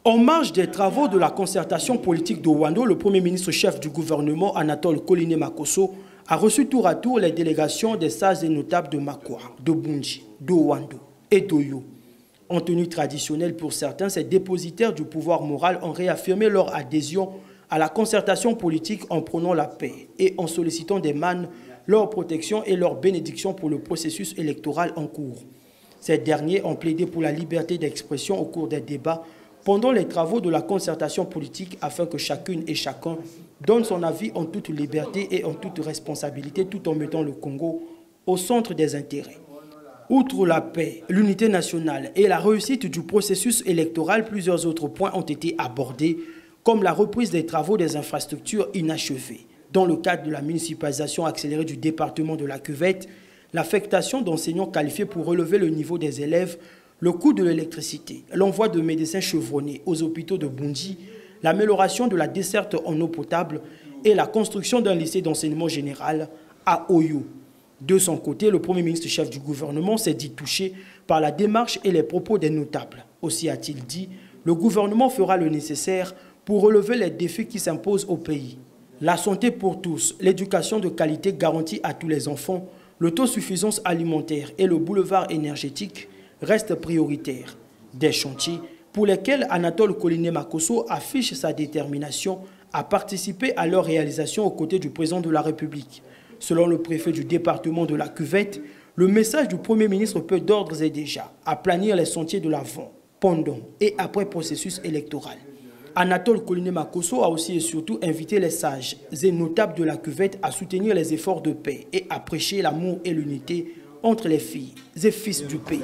En marge des travaux de la concertation politique d'Owando, le Premier ministre chef du gouvernement, Anatole Koliné Makosso, a reçu tour à tour les délégations des sages et notables de Makwa, de Bunji, d'Owando et d'Oyo. En tenue traditionnelle pour certains, ces dépositaires du pouvoir moral ont réaffirmé leur adhésion à la concertation politique en prônant la paix et en sollicitant des mannes leur protection et leur bénédiction pour le processus électoral en cours. Ces derniers ont plaidé pour la liberté d'expression au cours des débats pendant les travaux de la concertation politique afin que chacune et chacun donne son avis en toute liberté et en toute responsabilité tout en mettant le Congo au centre des intérêts. Outre la paix, l'unité nationale et la réussite du processus électoral, plusieurs autres points ont été abordés, comme la reprise des travaux des infrastructures inachevées. Dans le cadre de la municipalisation accélérée du département de la Cuvette, l'affectation d'enseignants qualifiés pour relever le niveau des élèves, le coût de l'électricité, l'envoi de médecins chevronnés aux hôpitaux de Bunji, l'amélioration de la desserte en eau potable et la construction d'un lycée d'enseignement général à Oyo. De son côté, le Premier ministre chef du gouvernement s'est dit touché par la démarche et les propos des notables. Aussi a-t-il dit, le gouvernement fera le nécessaire pour relever les défis qui s'imposent au pays. La santé pour tous, l'éducation de qualité garantie à tous les enfants, l'autosuffisance alimentaire et le boulevard énergétique restent prioritaires. Des chantiers pour lesquels Anatole Koliné Makosso affiche sa détermination à participer à leur réalisation aux côtés du président de la République. Selon le préfet du département de la Cuvette, le message du Premier ministre peut d'ordre et déjà aplanir les sentiers de l'avant, pendant et après processus électoral. Anatole Koliné Makosso a aussi et surtout invité les sages et notables de la Cuvette à soutenir les efforts de paix et à prêcher l'amour et l'unité entre les filles et fils du pays.